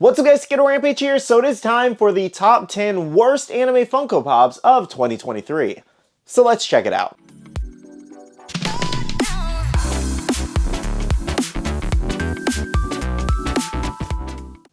What's up guys, SkittleRampage here. So it is time for the top 10 worst anime Funko Pops of 2023. So let's check it out.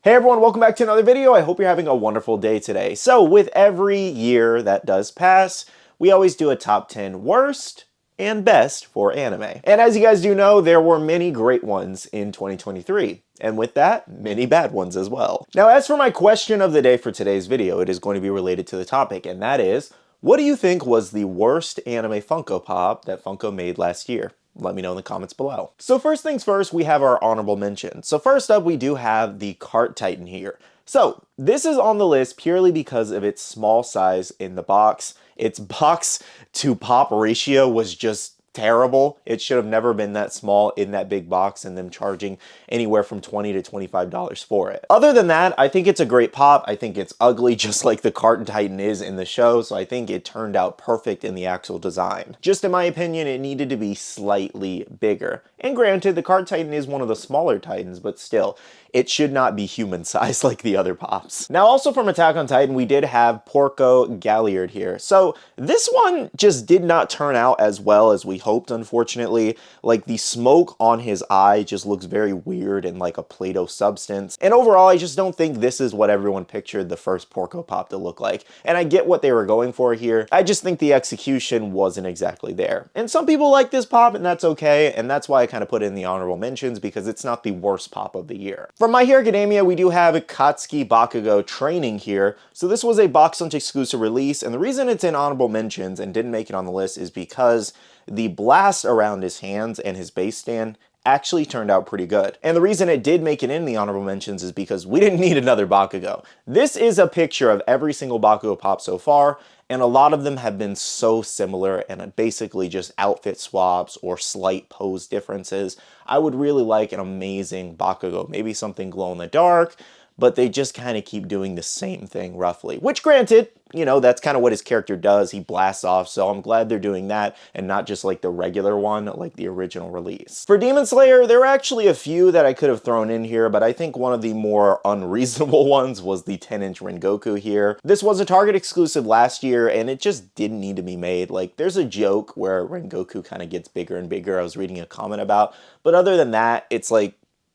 Hey everyone, welcome back to another video. I hope you're having a wonderful day today. So with every year that does pass, we always do a top 10 worst and best for anime. And as you guys do know, there were many great ones in 2023. And with that, many bad ones as well. Now, as for my question of the day for today's video, it is going to be related to the topic, and that is, what do you think was the worst anime Funko Pop that Funko made last year? Let me know in the comments below. So first things first, we have our honorable mentions. So first up, we do have the Cart Titan here. So this is on the list purely because of its small size in the box. Its box to pop ratio was just terrible. It should have never been that small in that big box and them charging anywhere from $20 to $25 for it. Other than that, I think it's a great pop. I think it's ugly just like the Cart Titan is in the show, so I think it turned out perfect in the actual design. Just in my opinion, it needed to be slightly bigger. And granted, the Cart Titan is one of the smaller Titans, but still, it should not be human sized like the other pops. Now also from Attack on Titan, we did have Porco Galliard here. So this one just did not turn out as well as we hoped, unfortunately. Like the smoke on his eye just looks very weird and like a Play-Doh substance. And overall, I just don't think this is what everyone pictured the first Porco Pop to look like. And I get what they were going for here. I just think the execution wasn't exactly there. And some people like this pop and that's okay. And that's why I kind of put it in the honorable mentions because it's not the worst pop of the year. From My Hero Academia, we do have Katsuki Bakugo Training here. So this was a box lunch exclusive release, and the reason it's in honorable mentions and didn't make it on the list is because the blast around his hands and his base stand actually turned out pretty good. And the reason it did make it in the honorable mentions is because we didn't need another Bakugo. This is a picture of every single Bakugo pop so far, and a lot of them have been so similar and basically just outfit swaps or slight pose differences. I would really like an amazing Bakugo, maybe something glow in the dark, but they just kind of keep doing the same thing roughly, which granted, you know, that's kind of what his character does. He blasts off, so I'm glad they're doing that and not just like the regular one, like the original release. For Demon Slayer, there were actually a few that I could have thrown in here, but I think one of the more unreasonable ones was the 10-inch Rengoku here. This was a Target exclusive last year, and it just didn't need to be made. Like, there's a joke where Rengoku kind of gets bigger and bigger I was reading a comment about, but other than that, it's like,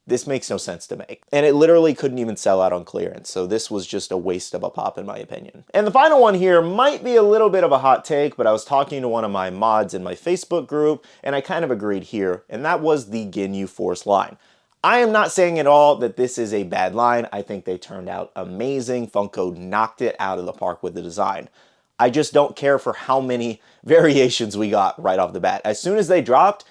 this makes no sense to make. And it literally couldn't even sell out on clearance, so this was just a waste of a pop in my opinion. And the final one here might be a little bit of a hot take, but I was talking to one of my mods in my Facebook group, and I kind of agreed here, and that was the Ginyu Force line. I am not saying at all that this is a bad line. I think they turned out amazing. Funko knocked it out of the park with the design. I just don't care for how many variations we got right off the bat. As soon as they dropped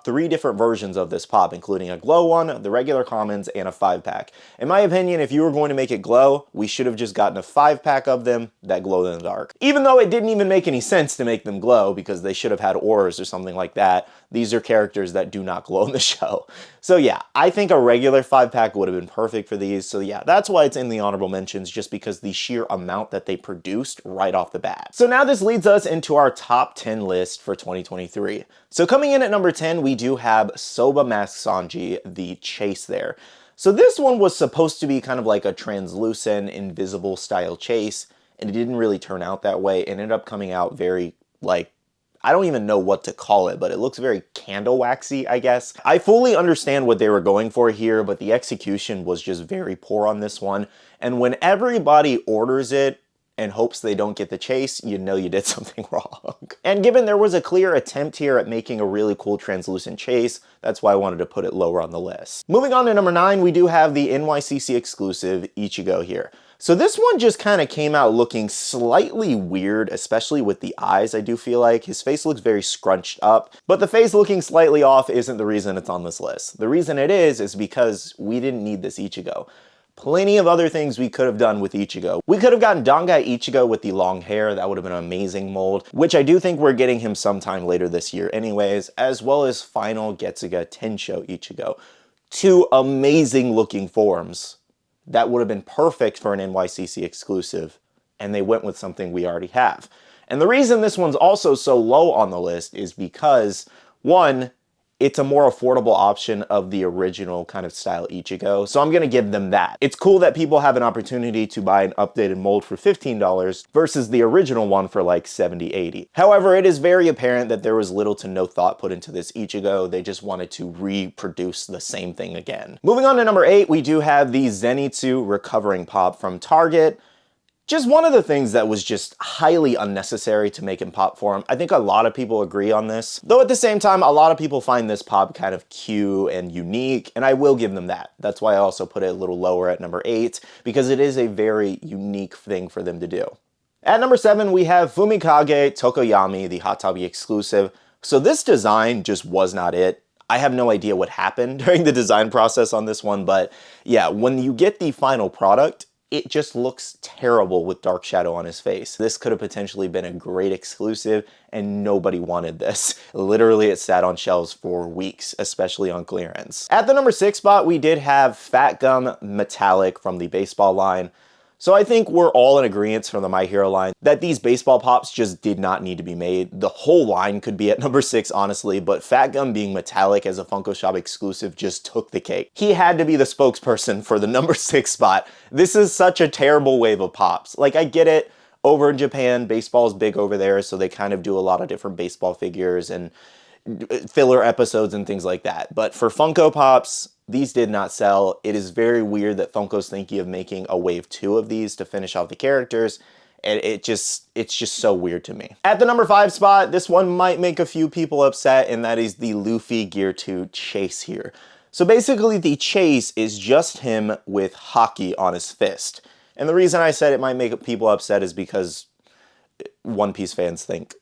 3 different versions of this pop, including a glow one, the regular commons, and a 5-pack. In my opinion, if you were going to make it glow, we should have just gotten a 5-pack of them that glow in the dark. Even though it didn't even make any sense to make them glow because they should have had auras or something like that, these are characters that do not glow in the show. So yeah, I think a regular 5-pack would have been perfect for these. So yeah, that's why it's in the honorable mentions, just because the sheer amount that they produced right off the bat. So now this leads us into our top 10 list for 2023. So coming in at number 10, we do have Soba Mask Sanji, the chase there. So this one was supposed to be kind of like a translucent, invisible style chase, and it didn't really turn out that way. It ended up coming out very, like, I don't even know what to call it, but it looks very candle waxy, I guess. I fully understand what they were going for here, but the execution was just very poor on this one. And when everybody orders it and hopes they don't get the chase, you know you did something wrong. And given there was a clear attempt here at making a really cool translucent chase, that's why I wanted to put it lower on the list. Moving on to number 9, we do have the NYCC exclusive Ichigo here. So this one just kind of came out looking slightly weird, especially with the eyes, I do feel like. His face looks very scrunched up, but the face looking slightly off isn't the reason it's on this list. The reason it is because we didn't need this Ichigo. Plenty of other things we could have done with Ichigo. We could have gotten Dangai Ichigo with the long hair. That would have been an amazing mold, which I do think we're getting him sometime later this year anyways, as well as final Getsuga Tensho Ichigo. 2 amazing looking forms that would have been perfect for an NYCC exclusive, and they went with something we already have. And the reason this one's also so low on the list is because, one, it's a more affordable option of the original kind of style Ichigo, so I'm going to give them that. It's cool that people have an opportunity to buy an updated mold for $15 versus the original one for like $70, $80. However, it is very apparent that there was little to no thought put into this Ichigo. They just wanted to reproduce the same thing again. Moving on to number 8, we do have the Zenitsu Recovering Pop from Target. Just one of the things that was just highly unnecessary to make him pop for him. I think a lot of people agree on this. Though at the same time, a lot of people find this pop kind of cute and unique, and I will give them that. That's why I also put it a little lower at number 8, because it is a very unique thing for them to do. At number 7, we have Fumikage Tokoyami, the Hot Topic exclusive. So this design just was not it. I have no idea what happened during the design process on this one, but yeah, when you get the final product, it just looks terrible with dark shadow on his face. This could have potentially been a great exclusive, and nobody wanted this. Literally, it sat on shelves for weeks, especially on clearance. At the number 6 spot, we did have Fat Gum Metallic from the baseball line. So I think we're all in agreement from the My Hero line that these baseball pops just did not need to be made. The whole line could be at number 6, honestly, but Fat Gum being metallic as a Funko Shop exclusive just took the cake. He had to be the spokesperson for the number 6 spot. This is such a terrible wave of pops. Like, I get it. Over in Japan, baseball is big over there, so they kind of do a lot of different baseball figures and filler episodes and things like that. But for Funko Pops, these did not sell. It is very weird that Funko's thinking of making a wave 2 of these to finish off the characters. And it's just so weird to me. At the number 5 spot, this one might make a few people upset, and that is the Luffy Gear 2 Chase here. So basically the chase is just him with hockey on his fist. And the reason I said it might make people upset is because One Piece fans think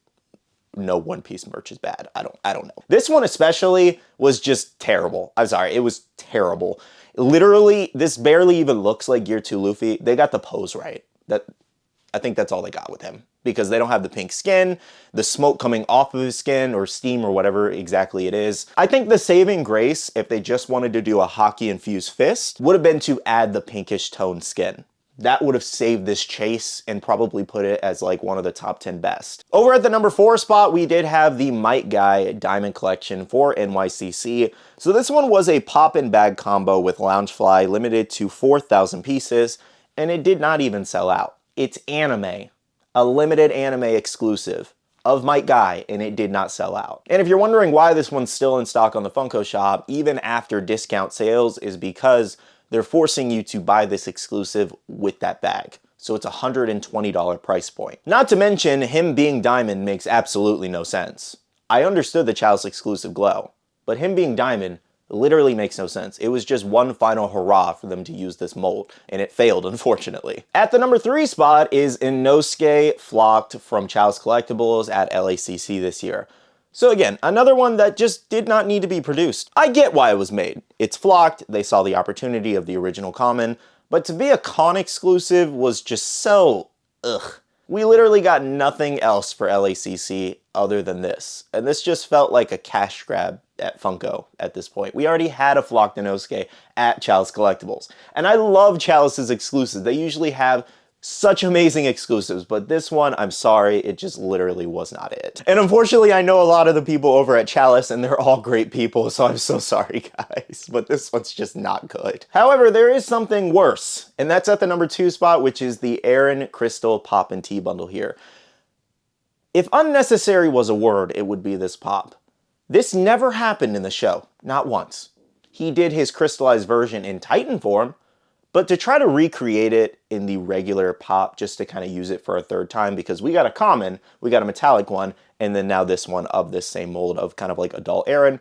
no One Piece merch is bad. I don't know. This one especially was just terrible. I'm sorry, it was terrible. Literally, this barely even looks like Gear 2 Luffy. They got the pose right. I think that's all they got with him, because they don't have the pink skin, the smoke coming off of his skin, or steam, or whatever exactly it is. I think the saving grace, if they just wanted to do a hockey-infused fist, would have been to add the pinkish toned skin. That would have saved this chase and probably put it as like one of the top 10 best. Over at the number 4 spot, we did have the Might Guy Diamond Collection for NYCC. So this one was a pop and bag combo with Loungefly, limited to 4,000 pieces, and it did not even sell out. It's anime, a limited anime exclusive of Might Guy, and it did not sell out. And if you're wondering why this one's still in stock on the Funko Shop, even after discount sales, is because they're forcing you to buy this exclusive with that bag. So it's a $120 price point. Not to mention, him being diamond makes absolutely no sense. I understood the Chalice exclusive glow, but him being diamond literally makes no sense. It was just one final hurrah for them to use this mold, and it failed, unfortunately. At the number 3 spot is Inosuke Flocked from Chalice Collectibles at LACC this year. So again, another one that just did not need to be produced. I get why it was made. It's flocked, they saw the opportunity of the original common, but to be a con exclusive was just so, ugh. We literally got nothing else for LACC other than this. And this just felt like a cash grab at Funko at this point. We already had a flocked Inosuke at Chalice Collectibles. And I love Chalice's exclusives. They usually have such amazing exclusives, but this one, I'm sorry, it just literally was not it. And unfortunately, I know a lot of the people over at Chalice, and they're all great people, so I'm so sorry, guys, but this one's just not good. However, there is something worse, and that's at the number 2 spot, which is the Aaron Crystal Pop and Tea bundle here. If unnecessary was a word, it would be this pop. This never happened in the show, not once. He did his crystallized version in Titan form, but to try to recreate it in the regular pop, just to kind of use it for a third time, because we got a common, we got a metallic one, and then now this one of this same mold of kind of like adult Aaron,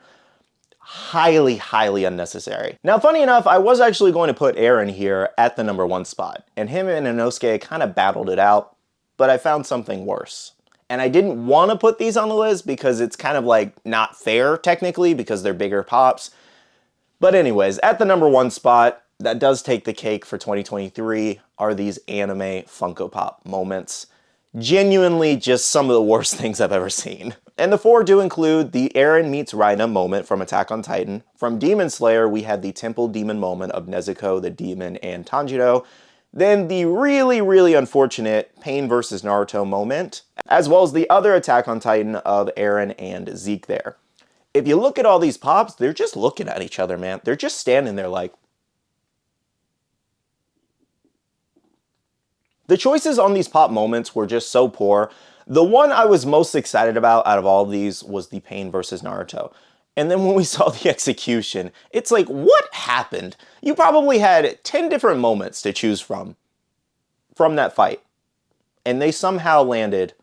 highly, highly unnecessary. Now, funny enough, I was actually going to put Aaron here at the number 1 spot, and him and Inosuke kind of battled it out, but I found something worse. And I didn't want to put these on the list because it's kind of like not fair technically because they're bigger pops. But anyways, at the number 1 spot, that does take the cake for 2023 are these anime Funko Pop moments. Genuinely just some of the worst things I've ever seen. And the 4 do include the Eren meets Reina moment from Attack on Titan. From Demon Slayer, we had the Temple Demon moment of Nezuko, the Demon, and Tanjiro. Then the really, really unfortunate Pain vs. Naruto moment, as well as the other Attack on Titan of Eren and Zeke there. if you look at all these pops, they're just looking at each other, man. They're just standing there like. The choices on these pop moments were just so poor. The one I was most excited about out of all of these was the Pain versus Naruto. And then when we saw the execution, it's like, what happened? You probably had 10 different moments to choose from that fight. And they somehow landed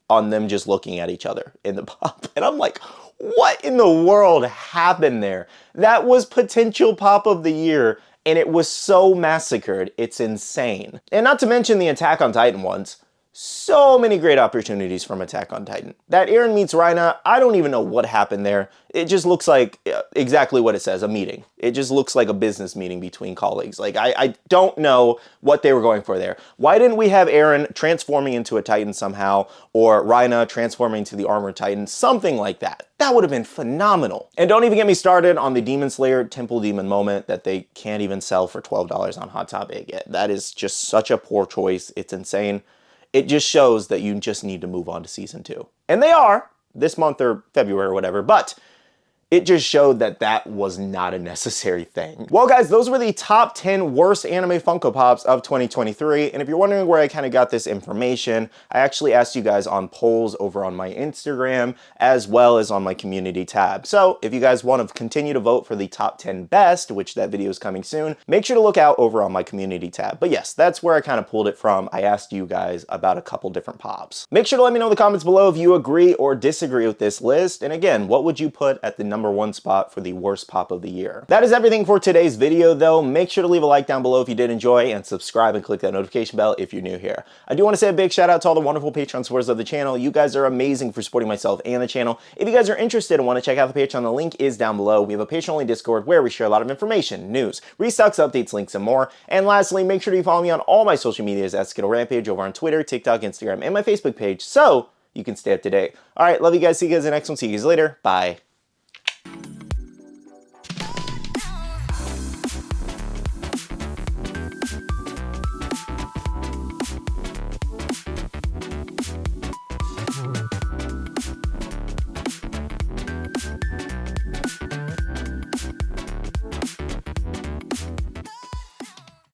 on them just looking at each other in the pop. And I'm like, what in the world happened there? That was potential pop of the year, and it was so massacred, it's insane. And not to mention the Attack on Titan ones. So many great opportunities from Attack on Titan. That Eren meets Reina, I don't even know what happened there. It just looks like exactly what it says, a meeting. It just looks like a business meeting between colleagues. Like, I don't know what they were going for there. Why didn't we have Eren transforming into a Titan somehow, or Reina transforming into the Armored Titan, something like that? That would have been phenomenal. And don't even get me started on the Demon Slayer Temple Demon moment that they can't even sell for $12 on Hot Topic. That is just such a poor choice. It's insane. It just shows that you just need to move on to season 2. And they are, this month or February or whatever, but it just showed that that was not a necessary thing. Well, guys, those were the top 10 worst anime Funko Pops of 2023. And if you're wondering where I kind of got this information, I actually asked you guys on polls over on my Instagram, as well as on my community tab. So if you guys want to continue to vote for the top 10 best, which that video is coming soon, make sure to look out over on my community tab. But yes, that's where I kind of pulled it from. I asked you guys about a couple different pops. Make sure to let me know in the comments below if you agree or disagree with this list. And again, what would you put at the number 1 spot for the worst pop of the year? That is everything for today's video, though. Make sure to leave a like down below if you did enjoy, and subscribe and click that notification bell if you're new here. I do want to say a big shout out to all the wonderful Patreon supporters of the channel. You guys are amazing for supporting myself and the channel. If you guys are interested and want to check out the Patreon, the link is down below. We have a Patreon-only Discord where we share a lot of information, news, restocks, updates, links, and more. And lastly, make sure you follow me on all my social medias at SkittleRampage over on Twitter, TikTok, Instagram, and my Facebook page, so you can stay up to date. All right, love you guys. See you guys in the next one. See you guys later. Bye.